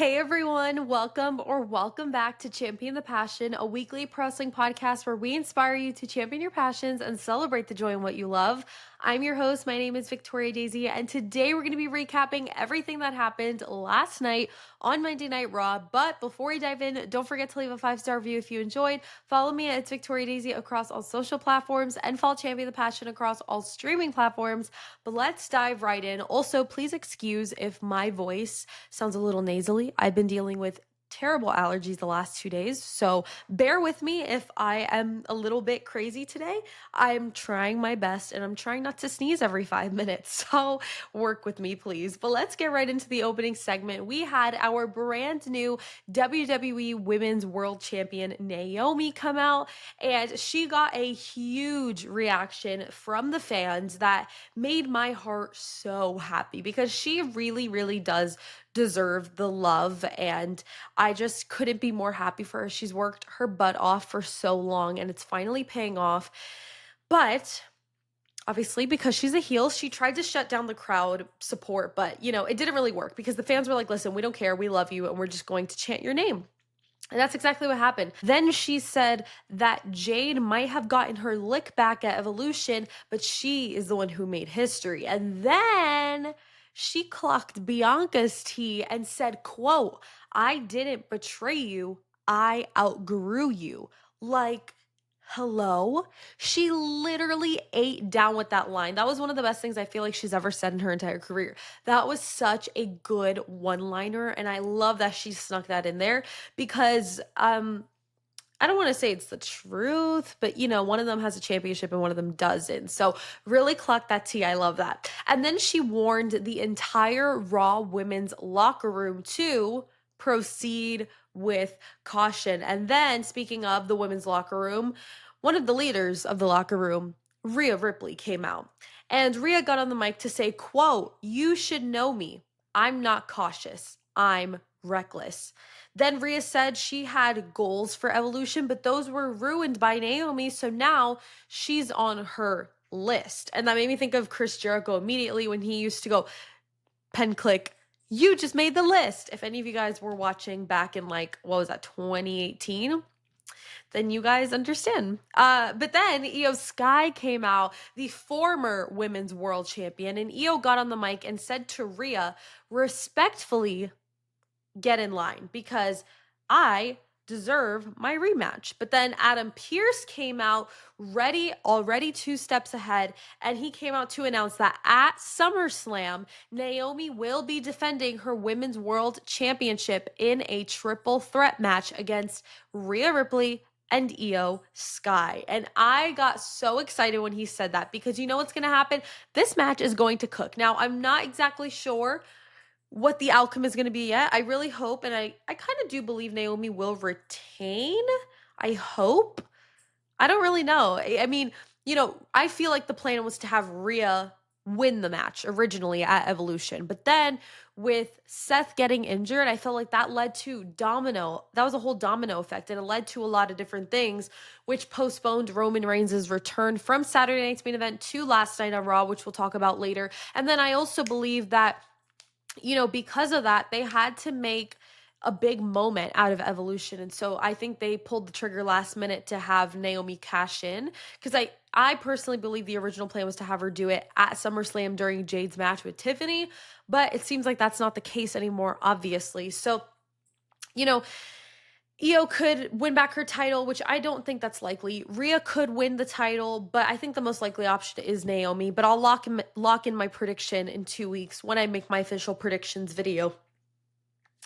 Hey everyone, welcome back to Champion the Passion, a weekly pro wrestling podcast where we inspire you to champion your passions and celebrate the joy in what you love. I'm your host, my name is Victoria Daisy, and today we're going to be recapping everything that happened last night on Monday Night Raw. But before we dive in, don't forget to leave a 5-star review if you enjoyed. Follow me at It's Victoria Daisy across all social platforms and follow Champion the Passion across all streaming platforms. But let's dive right in. Also, please excuse if my voice sounds a little nasally. I've been dealing with terrible allergies the last 2 days, so bear with me if I am a little bit crazy today. I'm trying my best and I'm trying not to sneeze every 5 minutes, so work with me, please. But let's get right into the opening segment. We had our brand new WWE Women's World Champion Naomi come out, and she got a huge reaction from the fans that made my heart so happy because she really, really does deserve the love, and I just couldn't be more happy for her. She's worked her butt off for so long and it's finally paying off. But obviously, because she's a heel, she tried to shut down the crowd support, but it didn't really work because the fans were like, listen, we don't care, we love you, and we're just going to chant your name. And that's exactly what happened. Then she said that Jade might have gotten her lick back at Evolution, but she is the one who made history. And then she clocked Bianca's tea and said, quote, "I didn't betray you, I outgrew you." Like, hello? She literally ate down with that line. That was one of the best things I feel like she's ever said in her entire career. That was such a good one-liner, and I love that she snuck that in there because I don't want to say it's the truth, but one of them has a championship and one of them doesn't. So really clock that tea. I love that. And then she warned the entire Raw women's locker room to proceed with caution. And then, speaking of the women's locker room, one of the leaders of the locker room, Rhea Ripley, came out. And Rhea got on the mic to say, quote, "You should know me. I'm not cautious. I'm reckless." Then Rhea said she had goals for Evolution, but those were ruined by Naomi, so now she's on her list. And that made me think of Chris Jericho immediately when he used to go, pen click, "You just made the list." If any of you guys were watching back in what was that, 2018? Then you guys understand. But then Io Sky came out, the former women's world champion, and Io got on the mic and said to Rhea, respectfully, get in line because I deserve my rematch. But then Adam Pearce came out already 2 steps ahead, and he came out to announce that at SummerSlam, Naomi will be defending her Women's World Championship in a triple threat match against Rhea Ripley and Io Sky. And I got so excited when he said that because you know what's going to happen? This match is going to cook. Now, I'm not exactly sure what the outcome is going to be yet. I really hope, and I kind of do believe Naomi will retain. I hope. I don't really know. I mean, I feel like the plan was to have Rhea win the match originally at Evolution. But then with Seth getting injured, I felt like that led to that was a whole domino effect, and it led to a lot of different things, which postponed Roman Reigns' return from Saturday night's main event to last night on Raw, which we'll talk about later. And then I also believe that because of that, they had to make a big moment out of Evolution. And so I think they pulled the trigger last minute to have Naomi cash in. Because I personally believe the original plan was to have her do it at SummerSlam during Jade's match with Tiffany. But it seems like that's not the case anymore, obviously. So, Io could win back her title, which I don't think that's likely. Rhea could win the title, but I think the most likely option is Naomi. But I'll lock in my prediction in 2 weeks when I make my official predictions video.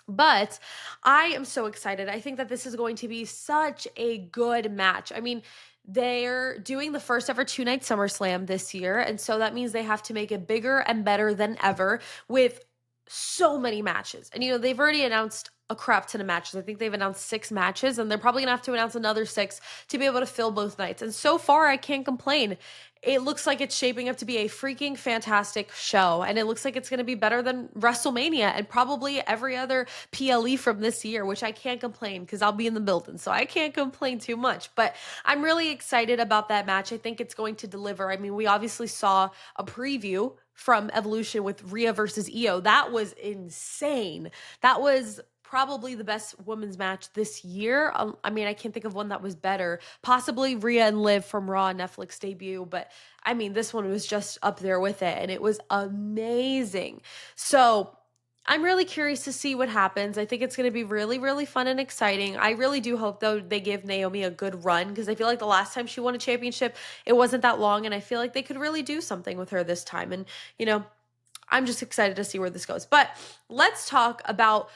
But I am so excited. I think that this is going to be such a good match. I mean, they're doing the first ever 2-night SummerSlam this year, and so that means they have to make it bigger and better than ever with so many matches. And they've already announced a crap ton of matches. I think they've announced 6 matches, and they're probably gonna have to announce another 6 to be able to fill both nights. And so far, I can't complain. It looks like it's shaping up to be a freaking fantastic show, and it looks like it's gonna be better than WrestleMania and probably every other PLE from this year, which I can't complain because I'll be in the building, so I can't complain too much. But I'm really excited about that match. I think it's going to deliver. I mean, we obviously saw a preview from Evolution with Rhea versus Io. That was insane. That was probably the best women's match this year. I mean, I can't think of one that was better. Possibly Rhea and Liv from Raw Netflix debut, but I mean, this one was just up there with it, and it was amazing. So I'm really curious to see what happens. I think it's going to be really, really fun and exciting. I really do hope, though, they give Naomi a good run because I feel like the last time she won a championship, it wasn't that long, and I feel like they could really do something with her this time. And, I'm just excited to see where this goes. But let's talk about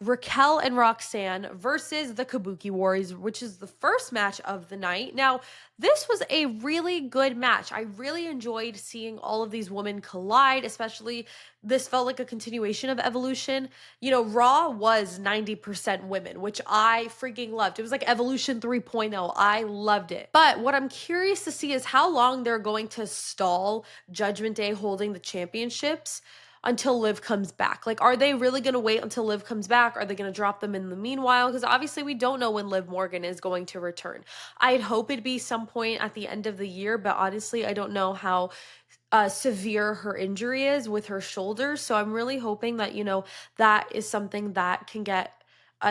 Raquel and Roxan versus the Kabuki Warriors, which is the first match of the night. Now, this was a really good match. I really enjoyed seeing all of these women collide, especially this felt like a continuation of Evolution. Raw was 90% women, which I freaking loved. It was like Evolution 3.0. I loved it. But what I'm curious to see is how long they're going to stall Judgment Day holding the championships until Liv comes back. Like, are they really going to wait until Liv comes back? Are they going to drop them in the meanwhile? Because obviously we don't know when Liv Morgan is going to return. I'd hope it'd be some point at the end of the year, but honestly, I don't know how severe her injury is with her shoulder. So I'm really hoping that, that is something that can get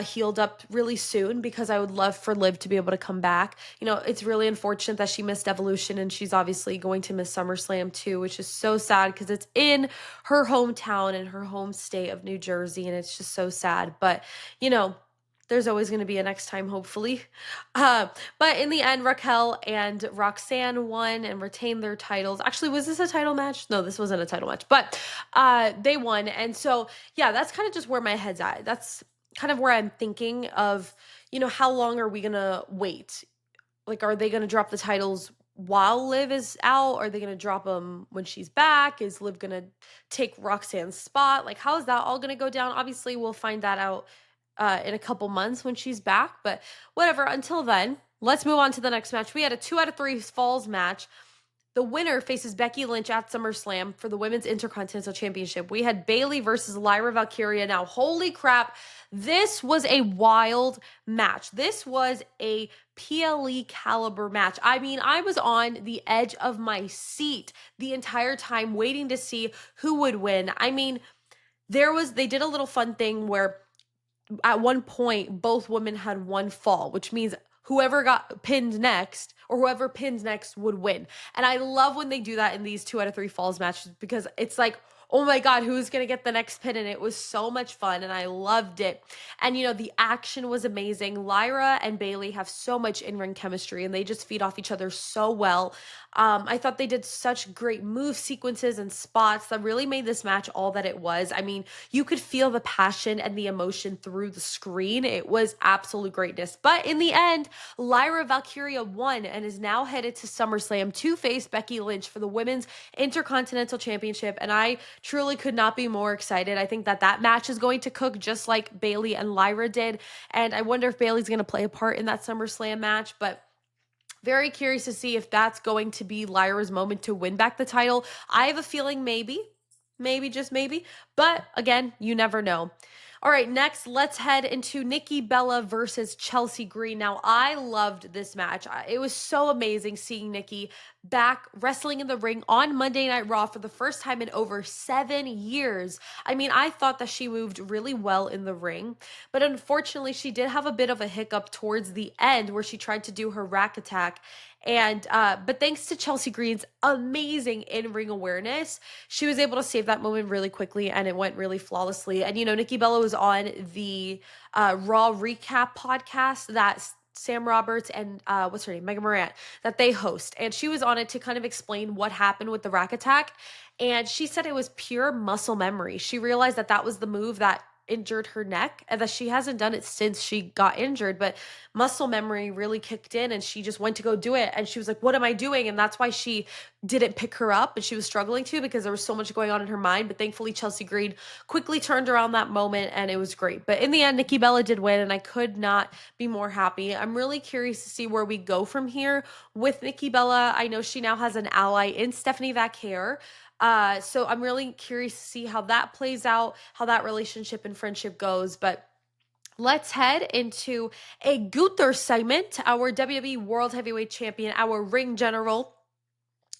healed up really soon, because I would love for Liv to be able to come back. It's really unfortunate that she missed Evolution, and she's obviously going to miss SummerSlam too, which is so sad because it's in her hometown and her home state of New Jersey, and it's just so sad. But, there's always going to be a next time, hopefully. But in the end, Raquel and Roxan won and retained their titles. Actually, was this a title match? No, this wasn't a title match, but they won. And so, yeah, that's kind of just where my head's at. That's kind of where I'm thinking of, how long are we going to wait? Like, are they going to drop the titles while Liv is out? Are they going to drop them when she's back? Is Liv going to take Roxanne's spot? Like, how is that all going to go down? Obviously, we'll find that out in a couple months when she's back, but whatever. Until then, let's move on to the next match. We had a 2 out of 3 falls match. The winner faces Becky Lynch at SummerSlam for the Women's Intercontinental Championship. We had Bayley versus Lyra Valkyria. Now, holy crap, this was a wild match. This was a PLE caliber match. I mean, I was on the edge of my seat the entire time waiting to see who would win. I mean, they did a little fun thing where at one point both women had one fall, which means whoever got pinned next or whoever pins next would win. And I love when they do that in these 2 out of 3 falls matches, because it's like, oh my God, who's going to get the next pin? And it was so much fun and I loved it. And the action was amazing. Lyra and Bayley have so much in-ring chemistry and they just feed off each other so well. I thought they did such great move sequences and spots that really made this match all that it was. I mean, you could feel the passion and the emotion through the screen. It was absolute greatness. But in the end, Lyra Valkyria won and is now headed to SummerSlam to face Becky Lynch for the Women's Intercontinental Championship. And I truly could not be more excited. I think that match is going to cook just like Bayley and Lyra did. And I wonder if Bayley's going to play a part in that SummerSlam match. But very curious to see if that's going to be Lyra's moment to win back the title. I have a feeling maybe, just maybe. But again, you never know. All right, next, let's head into Nikki Bella versus Chelsea Green. Now, I loved this match. It was so amazing seeing Nikki back wrestling in the ring on Monday Night Raw for the first time in over 7 years. I mean, I thought that she moved really well in the ring, but unfortunately, she did have a bit of a hiccup towards the end where she tried to do her rack attack. And but thanks to Chelsea Green's amazing in-ring awareness, she was able to save that moment really quickly and it went really flawlessly. And Nikki Bella was on the Raw recap podcast that Sam Roberts and what's her name, Megan Morant, that they host, and she was on it to kind of explain what happened with the rack attack. And she said it was pure muscle memory. She realized that was the move that injured her neck and that she hasn't done it since she got injured, but muscle memory really kicked in and she just went to go do it and she was like, what am I doing? And that's why she didn't pick her up, and she was struggling to because there was so much going on in her mind. But thankfully Chelsea Green quickly turned around that moment and it was great. But in the end, Nikki Bella did win and I could not be more happy. I'm really curious to see where we go from here with Nikki Bella. I know she now has an ally in Stephanie Vaquer. So I'm really curious to see how that plays out, how that relationship and friendship goes. But let's head into a Gunther segment, our WWE World Heavyweight Champion, our ring general.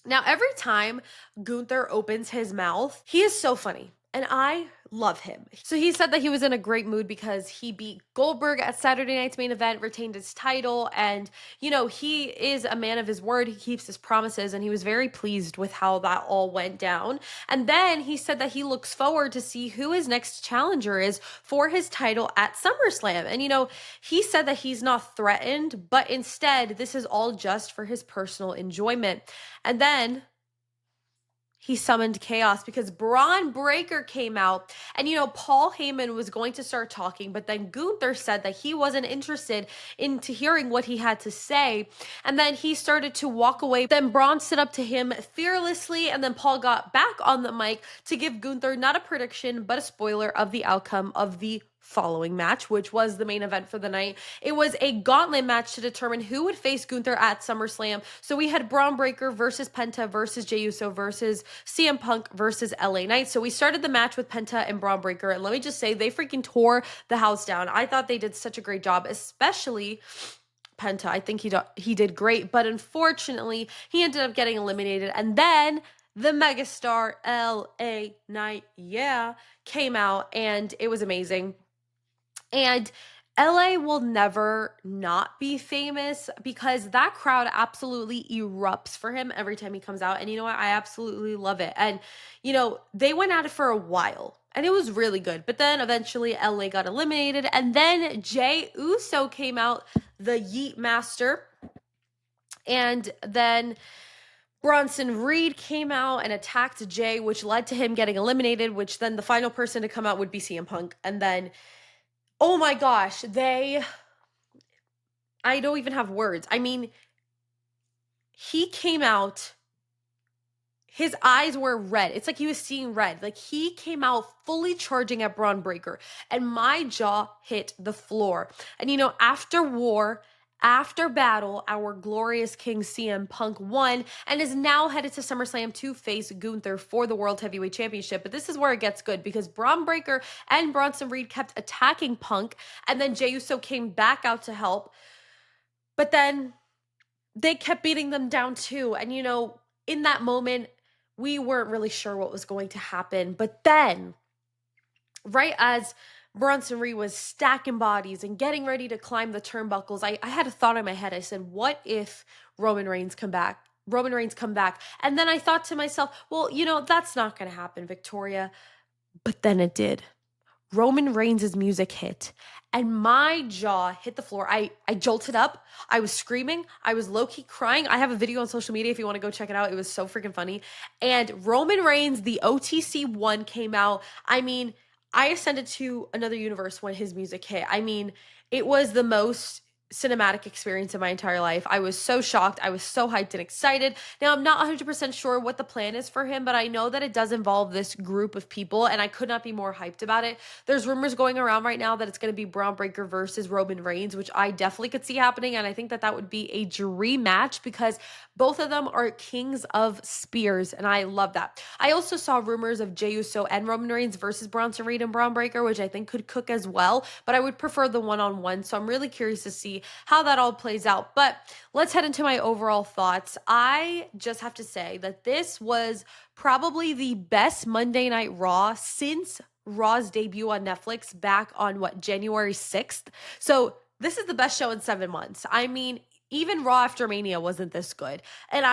Now, every time Gunther opens his mouth, he is so funny. and I love him. So he said that he was in a great mood because he beat Goldberg at Saturday night's main event, retained his title, and he is a man of his word. He keeps his promises, and he was very pleased with how that all went down. And then he said that he looks forward to see who his next challenger is for his title at SummerSlam. And he said that he's not threatened, but instead this is all just for his personal enjoyment. And then he summoned chaos because Braun Breaker came out, and Paul Heyman was going to start talking, but then Gunther said that he wasn't interested into hearing what he had to say, and then he started to walk away. Then Braun stood up to him fearlessly, and then Paul got back on the mic to give Gunther not a prediction but a spoiler of the outcome of the following match, which was the main event for the night. It was a gauntlet match to determine who would face Gunther at SummerSlam. So we had Braun Breaker versus Penta versus Jey Uso versus CM Punk versus LA Knight. So we started the match with Penta and Braun Breaker, and let me just say, they freaking tore the house down. I thought they did such a great job, especially Penta. I think he did great, but unfortunately, he ended up getting eliminated. And then the megastar LA Knight, came out, and it was amazing. And LA will never not be famous because that crowd absolutely erupts for him every time he comes out. And you know what? I absolutely love it. And, they went at it for a while, and it was really good. But then eventually LA got eliminated. And then Jey Uso came out, the Yeet Master. And then Bronson Reed came out and attacked Jey, which led to him getting eliminated, which then the final person to come out would be CM Punk. And then, oh my gosh, I don't even have words. I mean, he came out, his eyes were red. It's like he was seeing red. Like, he came out fully charging at Braun Breaker, and my jaw hit the floor. And after battle, our glorious king CM Punk won and is now headed to SummerSlam to face Gunther for the World Heavyweight Championship. But this is where it gets good because Braun Breaker and Bronson Reed kept attacking Punk, and then Jey Uso came back out to help. But then they kept beating them down too. And, in that moment, we weren't really sure what was going to happen. But then, right as Bronson Reed was stacking bodies and getting ready to climb the turnbuckles, I had a thought in my head. I said, what if Roman Reigns come back? And then I thought to myself, well, that's not going to happen, Victoria. But then it did. Roman Reigns' music hit, and my jaw hit the floor. I jolted up. I was screaming. I was low-key crying. I have a video on social media if you want to go check it out. It was so freaking funny. And Roman Reigns, the OTC1, came out. I mean, I ascended to another universe when his music hit. I mean, it was the most cinematic experience in my entire life. I was so shocked. I was so hyped and excited. Now, I'm not 100% sure what the plan is for him, but I know that it does involve this group of people, and I could not be more hyped about it. There's rumors going around right now that it's going to be Braun Breaker versus Roman Reigns, which I definitely could see happening, and I think that that would be a dream match because both of them are kings of spears, and I love that. I also saw rumors of Jey Uso and Roman Reigns versus Bronson Reed and Braun Breaker, which I think could cook as well, but I would prefer the one-on-one, so I'm really curious to see how that all plays out. But let's head into my overall thoughts. I just have to say that this was probably the best Monday Night Raw since Raw's debut on Netflix back on January 6th. So this is the best show in 7 months. I mean, even Raw after Mania wasn't this good. And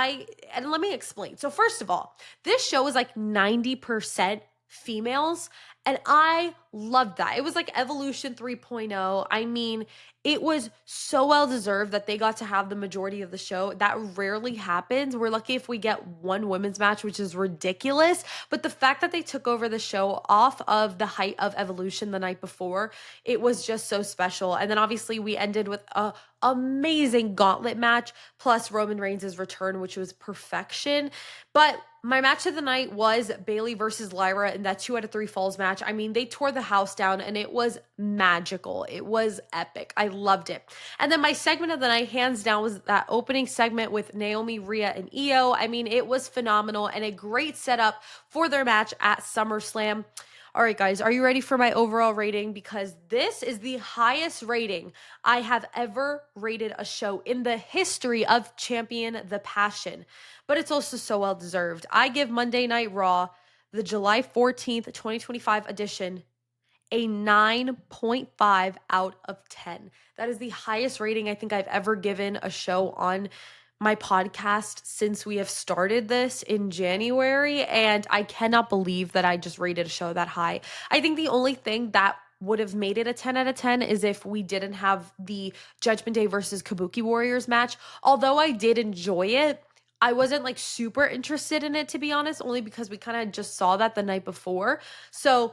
let me explain. So first of all, this show is like 90% females, and I loved that. It was like Evolution 3.0. I mean, it was so well deserved that they got to have the majority of the show. That rarely happens. We're lucky if we get one women's match, which is ridiculous. But the fact that they took over the show off of the height of Evolution the night before, it was just so special. And then obviously we ended with a amazing gauntlet match plus Roman Reigns' return, which was perfection. But my match of the night was Bayley versus Lyra in that 2 out of 3 falls match. I mean, they tore the house down and it was magical. It was epic. I loved it. And then my segment of the night, hands down, was that opening segment with Naomi, Rhea, and Io. I mean, it was phenomenal and a great setup for their match at SummerSlam. All right, guys, are you ready for my overall rating? Because this is the highest rating I have ever rated a show in the history of Champion the Passion. But it's also so well deserved. I give Monday Night Raw the July 14th, 2025 edition, a 9.5 out of 10. That is the highest rating I think I've ever given a show on my podcast since we have started this in January. And I cannot believe that I just rated a show that high. I think the only thing that would have made it a 10 out of 10 is if we didn't have the Judgment Day versus Kabuki Warriors match. Although I did enjoy it, I wasn't like super interested in it, to be honest, only because we kind of just saw that the night before. So,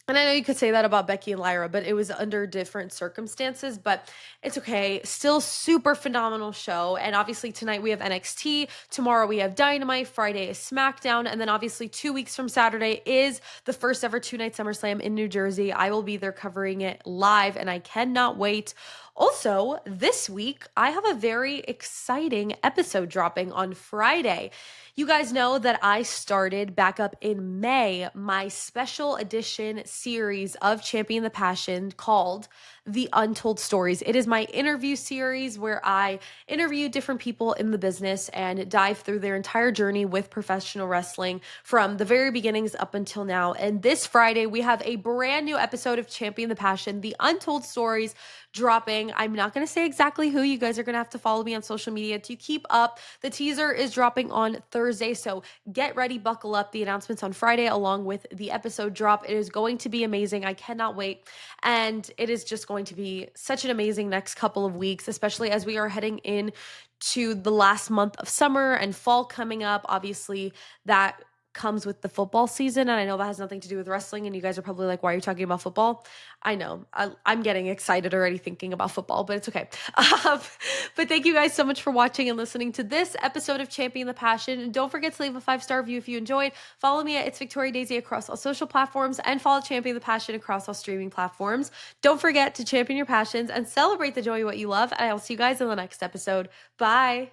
and I know you could say that about Becky and Lyra, but it was under different circumstances, but it's okay. Still super phenomenal show. And obviously tonight we have NXT, tomorrow we have Dynamite, Friday is SmackDown, and then obviously 2 weeks from Saturday is the first ever two-night SummerSlam in New Jersey. I will be there covering it live and I cannot wait. Also, this week I have a very exciting episode dropping on Friday. You guys know that I started back up in May my special edition series of Champion the Passion called The Untold Stories. It is my interview series where I interview different people in the business and dive through their entire journey with professional wrestling from the very beginnings up until now. And this Friday, we have a brand new episode of Champion the Passion, The Untold Stories, dropping. I'm not going to say exactly who. You guys are going to have to follow me on social media to keep up. The teaser is dropping on Thursday, so get ready, buckle up. The announcement's on Friday along with the episode drop. It is going to be amazing. I cannot wait. And it is just going to be such an amazing next couple of weeks, especially as we are heading in to the last month of summer and fall coming up. Obviously, that comes with the football season, and I know that has nothing to do with wrestling, and you guys are probably like, why are you talking about football? I know, I'm getting excited already thinking about football, but it's okay. But thank you guys so much for watching and listening to this episode of Champion the Passion, and don't forget to leave a 5-star review if you enjoyed. Follow me at It's Victoria Daisy across all social platforms, and follow Champion the Passion across all streaming platforms. Don't forget to champion your passions and celebrate the joy of what you love, and I will see you guys in the next episode. Bye!